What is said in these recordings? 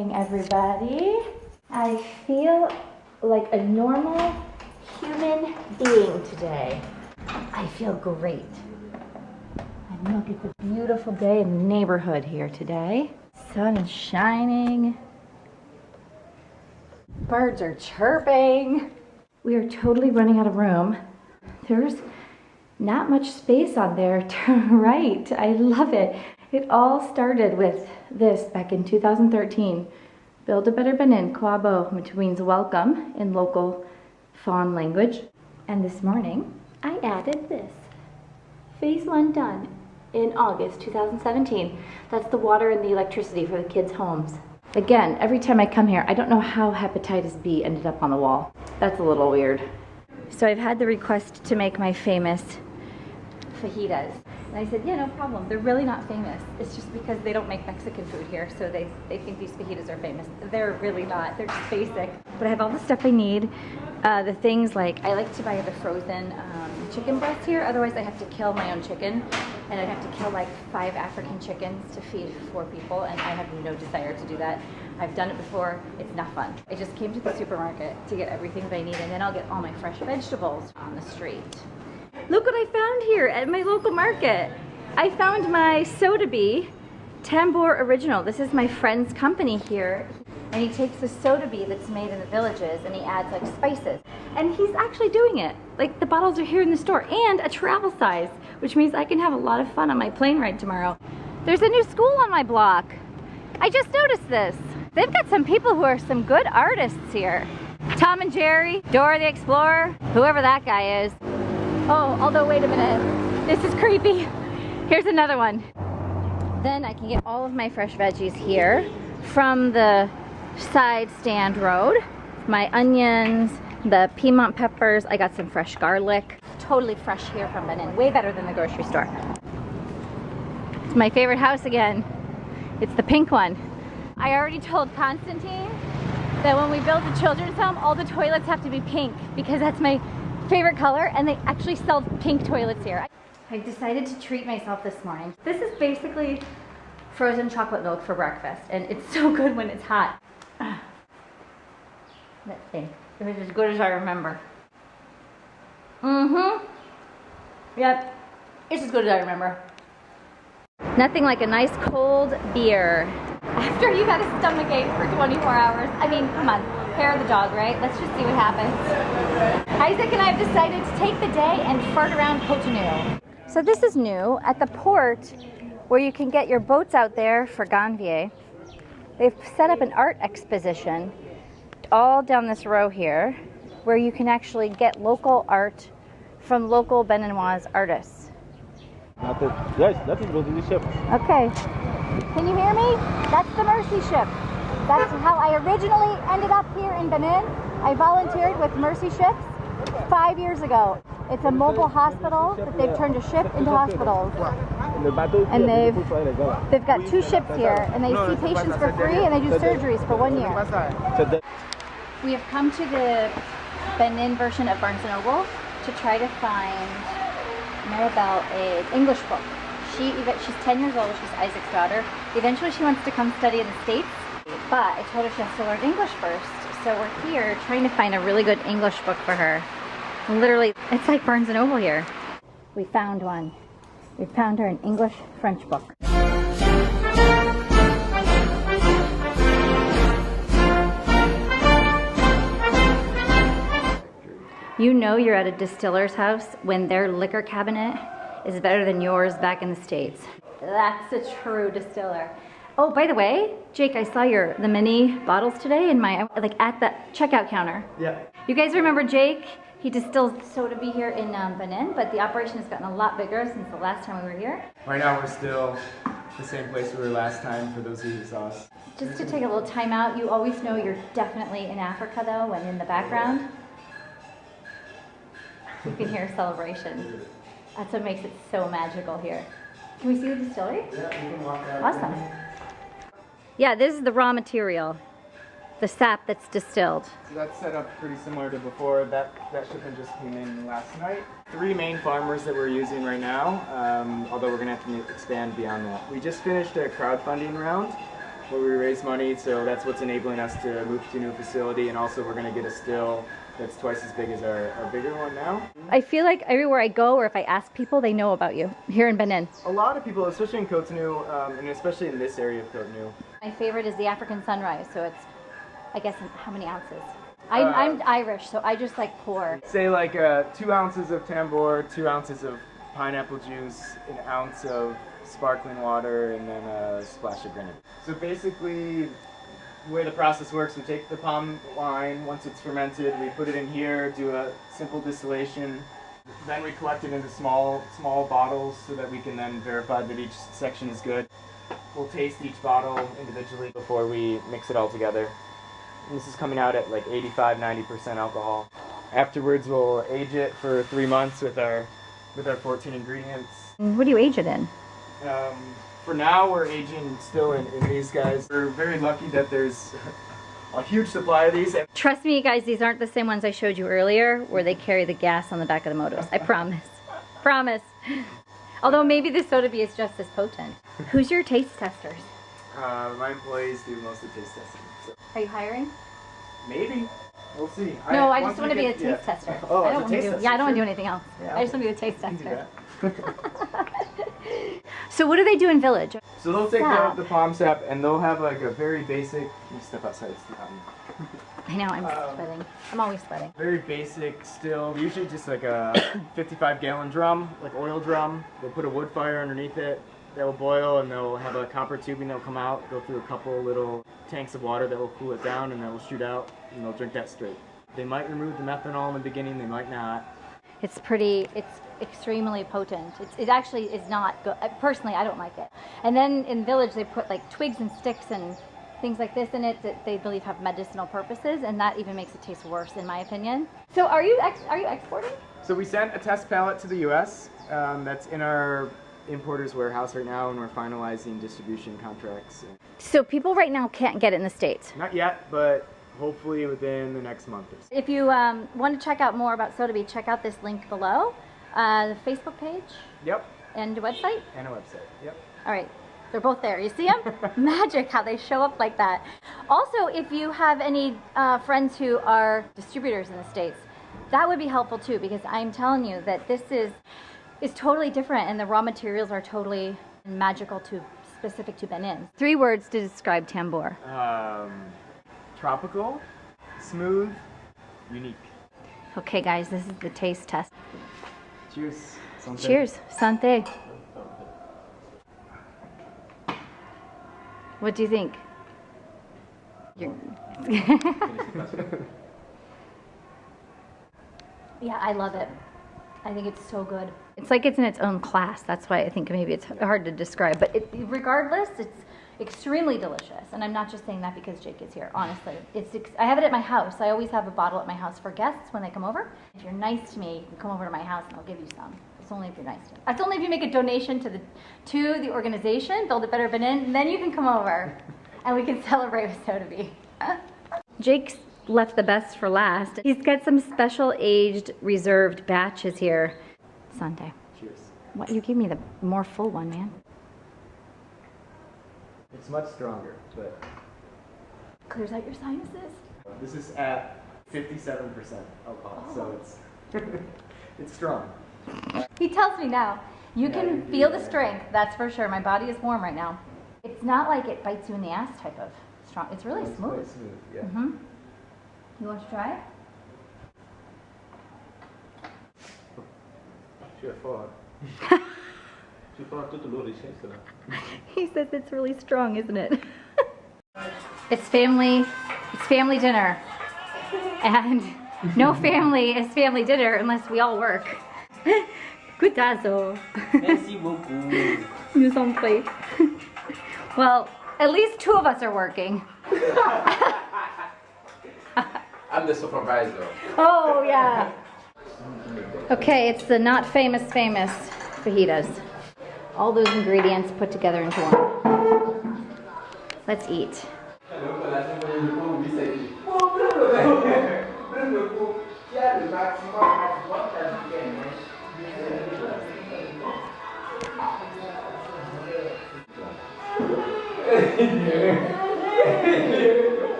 morning, everybody. I feel like a normal human being today. I feel great. And look at the beautiful day in the neighborhood here today. Sun is shining. Birds are chirping. We are totally running out of room. There's not much space on there to write. I love it. It all started with this back in 2013. Buildabetterbenin, Kwabo, which means welcome in local Fawn language. And this morning, I added this. Phase 1 done in August 2017. That's the water and the electricity for the kids' homes. Again, every time I come here, I don't know how hepatitis B ended up on the wall. That's a little weird. So I've had the request to make my famous fajitas. And I said, yeah, no problem. They're really not famous. It's just because they don't make Mexican food here, so they think these fajitas are famous. They're really not. They're just basic. But I have all the stuff I need. The things like, I like to buy the frozen chicken breasts here. Otherwise, I have to kill my own chicken. And I'd have to kill like 5 African chickens to feed 4 people. And I have no desire to do that. I've done it before. It's not fun. I just came to the supermarket to get everything that I need. And then I'll get all my fresh vegetables on the street. Look what I found here at my local market. I found my Sodabi Tambour original. This is my friend's company here. And he takes the Sodabi that's made in the villages and he adds like spices. And he's actually doing it. Like the bottles are here in the store and a travel size, which means I can have a lot of fun on my plane ride tomorrow. There's a new school on my block. I just noticed this. They've got some people who are some good artists here. Tom and Jerry, Dora the Explorer, whoever that guy is. Oh, although wait a minute, this is creepy. Here's another one. Then I can get all of my fresh veggies here from the side stand road. My onions, the Piedmont peppers, I got some fresh garlic. Totally fresh here from Benin, way better than the grocery store. It's my favorite house again. It's the pink one. I already told Constantine that when we build a children's home, all the toilets have to be pink because that's my favorite color, and they actually sell pink toilets here. I decided to treat myself this morning. This is basically frozen chocolate milk for breakfast, and it's so good when it's hot. Let's see. It was as good as I remember. Yep. It's as good as I remember. Nothing like a nice cold beer. After you've had a stomachache for 24 hours. I mean, come on. Hair of the dog, right? Let's just see what happens. Isaac and I have decided to take the day and fart around Cotonou. So this is new. At the port where you can get your boats out there for Ganvier, they've set up an art exposition all down this row here where you can actually get local art from local Beninois artists. Yes, that is the ship. Okay. Can you hear me? That's the Mercy ship. That's how I originally ended up here in Benin. I volunteered with Mercy Ships 5 years ago. It's a mobile hospital that they've turned a ship into hospitals. And they've got 2 ships here, and they see patients for free and they do surgeries for 1 year. We have come to the Benin version of Barnes & Noble to try to find Maribel an English book. She's 10 years old, she's Isaac's daughter. Eventually she wants to come study in the States, but I told her she has to learn English first. So we're here trying to find a really good English book for her. Literally, it's like Barnes & Noble here. We found one. We found her an English-French book. You know you're at a distiller's house when their liquor cabinet is better than yours back in the States. That's a true distiller. Oh, by the way, Jake, I saw the mini bottles today in my, like at the checkout counter. Yeah. You guys remember Jake? He distilled Sodabi here in Benin, but the operation has gotten a lot bigger since the last time we were here. Right now we're still the same place we were last time for those of you who saw us. Just to take a little time out, you always know you're definitely in Africa though, when in the background. You can hear celebration. That's what makes it so magical here. Can we see the distillery? Yeah, you can walk out. Awesome. Yeah, this is the raw material, the sap that's distilled. So that's set up pretty similar to before. That shipment just came in last night. 3 main farmers that we're using right now, although we're going to have to expand beyond that. We just finished a crowdfunding round where we raise money, so that's what's enabling us to move to a new facility, and also we're going to get a still that's twice as big as our bigger one now. I feel like everywhere I go, or if I ask people, they know about you here in Benin. A lot of people, especially in Cotonou, and especially in this area of Cotonou. My favorite is the African sunrise, so it's, I guess, how many ounces? I'm Irish, so I just like pour. Say like 2 ounces of Tambour, 2 ounces of pineapple juice, an ounce of sparkling water, and then a splash of grenadine. So basically, the way the process works, we take the palm wine, once it's fermented, we put it in here, do a simple distillation, then we collect it into small bottles so that we can then verify that each section is good. We'll taste each bottle individually before we mix it all together. And this is coming out at like 85–90% alcohol. Afterwards, we'll age it for 3 months with our 14 ingredients. What do you age it in? For now, we're aging still in these guys. We're very lucky that there's a huge supply of these. Trust me, guys, these aren't the same ones I showed you earlier where they carry the gas on the back of the motos. I promise. Promise. Although maybe the Sodabi is just as potent. Who's your taste testers? My employees do most of the taste testing. So. Are you hiring? Maybe. We'll see. No, I just want to be a taste tester. Oh, I don't want to do. tester, Yeah, I don't want to sure. do anything else. Yeah, I just want to be the taste You can do tester. that. So what do they do in Village? So they'll take Sap. the palm sap and they'll have like a very basic. Let me step outside. I know, I'm sweating. I'm always sweating. Very basic still. Usually just like a 55-gallon drum, like oil drum. They'll put a wood fire underneath it. They'll boil and they'll have a copper tubing that'll come out, go through a couple little tanks of water that will cool it down, and that will shoot out, and they'll drink that straight. They might remove the methanol in the beginning, they might not. It's extremely potent. It actually is not good. Personally, I don't like it. And then in Village, they put like twigs and sticks and things like this in it that they believe have medicinal purposes, and that even makes it taste worse, in my opinion. So are you exporting? So we sent a test pallet to the U.S. That's in our importer's warehouse right now, and we're finalizing distribution contracts. So people right now can't get it in the States? Not yet, but hopefully within the next month or so. If you want to check out more about Sodabi, check out this link below. The Facebook page? Yep. And a website? And a website, yep. All right. They're both there. You see them? Magic how they show up like that. Also, if you have any friends who are distributors in the States, that would be helpful too, because I'm telling you that this is totally different and the raw materials are totally magical specific to Benin. 3 words to describe Tambour. Tropical, smooth, unique. Okay guys, this is the taste test. Cheers. Santé. Cheers. Santé. What do you think? Yeah, I love it. I think it's so good. It's like it's in its own class. That's why I think maybe it's hard to describe. But regardless, it's extremely delicious. And I'm not just saying that because Jake is here, honestly. I have it at my house. I always have a bottle at my house for guests when they come over. If you're nice to me, you can come over to my house and I'll give you some. It's only if you're nice to me. It's only if you make a donation to the organization, Build It Better Benin, and then you can come over and we can celebrate with Sodabi. Jake's left the best for last. He's got some special aged reserved batches here. Sunday. Cheers. What, you gave me the more full one, man. It's much stronger, but Clears out your sinuses. this is at 57% alcohol, so it's strong. He tells me now. You Yeah, can you feel do, the yeah. strength, that's for sure. My body is warm right now. It's not like it bites you in the ass type of strong. It's really It's smooth. quite smooth, yeah. Mm-hmm. You want to try it? He says it's really strong, isn't it? It's family dinner. And no family is family dinner unless we all work. Gutazo. Merci beaucoup. Nous sommes prêts. Well, at least 2 of us are working. I'm the supervisor. Oh, yeah. Okay, it's the not famous fajitas. All those ingredients put together into one. Let's eat.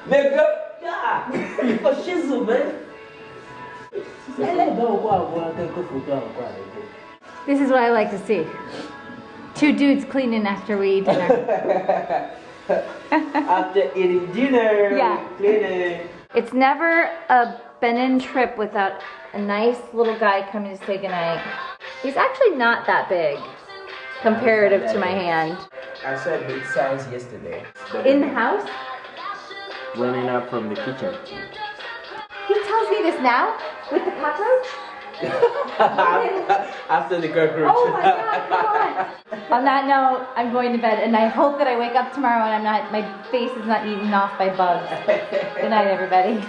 Nigga, yeah. For shizzle, man. This is what I like to see. Two dudes cleaning after we eat dinner. After eating dinner, Yeah. cleaning. It's never a Benin trip without a nice little guy coming to say goodnight. He's actually not that big comparative to my hand. I said big size yesterday. In the house? Running up from the kitchen. He tells me this now? With the cockroach? After the cockroach. Oh my god, come on! On that note, I'm going to bed and I hope that I wake up tomorrow and my face is not eaten off by bugs. Good night, everybody.